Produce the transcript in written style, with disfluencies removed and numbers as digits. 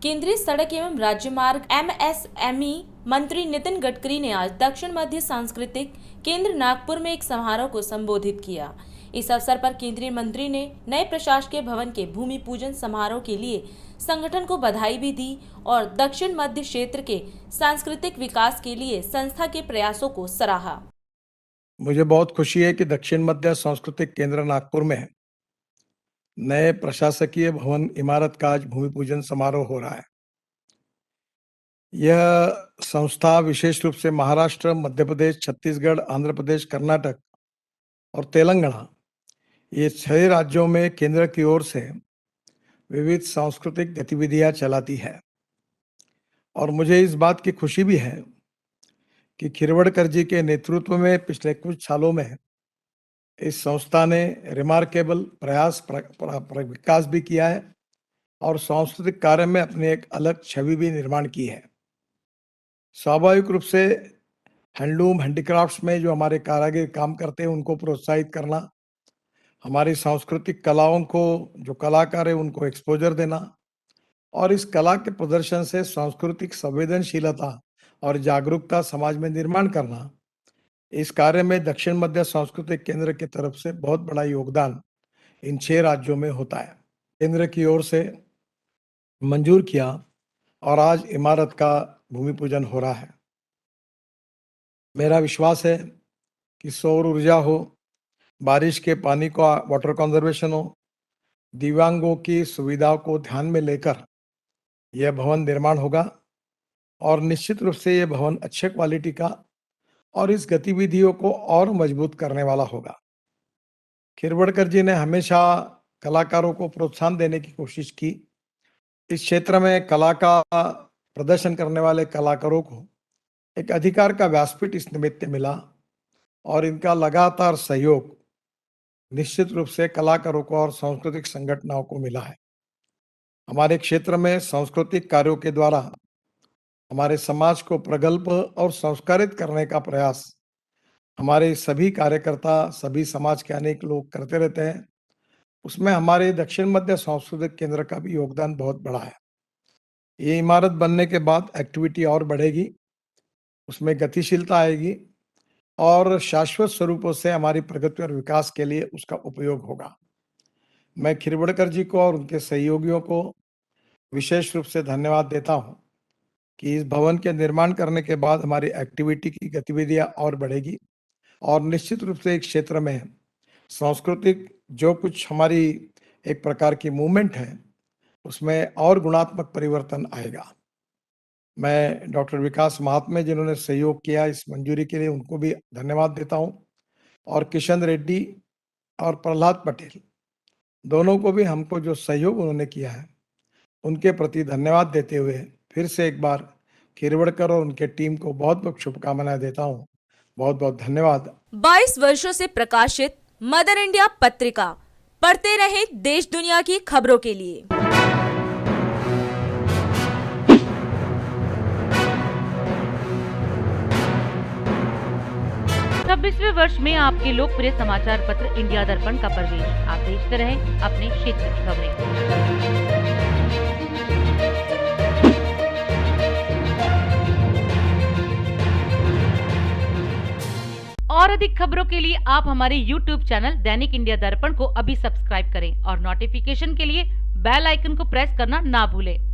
केंद्रीय सड़क एवं राज्य मार्ग एमएसएमई मंत्री नितिन गडकरी ने आज दक्षिण मध्य सांस्कृतिक केंद्र नागपुर में एक समारोह को संबोधित किया। इस अवसर पर केंद्रीय मंत्री ने नए प्रशासकीय भवन के भूमि पूजन समारोह के लिए संगठन को बधाई भी दी और दक्षिण मध्य क्षेत्र के सांस्कृतिक विकास के लिए संस्था के प्रयासों को सराहा। मुझे बहुत खुशी है कि दक्षिण मध्य सांस्कृतिक केंद्र नागपुर में नए प्रशासकीय भवन इमारत का आज भूमि पूजन समारोह हो रहा है। यह संस्था विशेष रूप से महाराष्ट्र, मध्य प्रदेश, छत्तीसगढ़, आंध्र प्रदेश, कर्नाटक और तेलंगाना ये 6 राज्यों में केंद्र की ओर से विविध सांस्कृतिक गतिविधियां चलाती है और मुझे इस बात की खुशी भी है कि खिरवड़कर जी के नेतृत्व में पिछले कुछ सालों में इस संस्था ने रिमार्केबल विकास भी किया है और सांस्कृतिक कार्य में अपनी एक अलग छवि भी निर्माण की है। स्वाभाविक रूप से हैंडलूम, हैंडीक्राफ्ट्स में जो हमारे कारीगर काम करते हैं उनको प्रोत्साहित करना, हमारी सांस्कृतिक कलाओं को जो कलाकार है उनको एक्सपोजर देना और इस कला के प्रदर्शन से सांस्कृतिक संवेदनशीलता और जागरूकता समाज में निर्माण करना, इस कार्य में दक्षिण मध्य सांस्कृतिक केंद्र की तरफ से बहुत बड़ा योगदान इन 6 राज्यों में होता है। केंद्र की ओर से मंजूर किया और आज इमारत का भूमि पूजन हो रहा है। मेरा विश्वास है कि सौर ऊर्जा हो, बारिश के पानी का वाटर कंजर्वेशन हो, दिव्यांगों की सुविधाओं को ध्यान में लेकर यह भवन निर्माण होगा और निश्चित रूप से यह भवन अच्छे क्वालिटी का और इस गतिविधियों को और मजबूत करने वाला होगा। खिरवड़कर जी ने हमेशा कलाकारों को प्रोत्साहन देने की कोशिश की। इस क्षेत्र में कला का प्रदर्शन करने वाले कलाकारों को एक अधिकार का व्यासपीठ इस निमित्त मिला और इनका लगातार सहयोग निश्चित रूप से कलाकारों को और सांस्कृतिक संगठनों को मिला है। हमारे क्षेत्र में सांस्कृतिक कार्यों के द्वारा हमारे समाज को प्रगल्भ और संस्कारित करने का प्रयास हमारे सभी कार्यकर्ता, सभी समाज के अनेक लोग करते रहते हैं। उसमें हमारे दक्षिण मध्य सांस्कृतिक केंद्र का भी योगदान बहुत बड़ा है। ये इमारत बनने के बाद एक्टिविटी और बढ़ेगी, उसमें गतिशीलता आएगी और शाश्वत स्वरूपों से हमारी प्रगति और विकास के लिए उसका उपयोग होगा। मैं खिरवड़कर जी को और उनके सहयोगियों को विशेष रूप से धन्यवाद देता हूँ कि इस भवन के निर्माण करने के बाद हमारी एक्टिविटी की गतिविधियां और बढ़ेगी और निश्चित रूप से एक क्षेत्र में सांस्कृतिक जो कुछ हमारी एक प्रकार की मूवमेंट है उसमें और गुणात्मक परिवर्तन आएगा। मैं डॉक्टर विकास महात्मे जिन्होंने सहयोग किया इस मंजूरी के लिए उनको भी धन्यवाद देता हूं और किशन रेड्डी और प्रहलाद पटेल दोनों को भी हमको जो सहयोग उन्होंने किया है उनके प्रति धन्यवाद देते हुए फिर से एक बार खिरवड़कर और उनके टीम को बहुत बहुत शुभकामनाएं देता हूं। बहुत बहुत धन्यवाद। 22 वर्षों से प्रकाशित मदर इंडिया पत्रिका पढ़ते रहे देश दुनिया की खबरों के लिए। 26वें वर्ष में आपके लोकप्रिय समाचार पत्र इंडिया दर्पण का प्रवेश। आप देखते रहें अपने क्षेत्र की खबरें। और अधिक खबरों के लिए आप हमारे YouTube चैनल दैनिक इंडिया दर्पण को अभी सब्सक्राइब करें और नोटिफिकेशन के लिए बेल आइकन को प्रेस करना ना भूलें।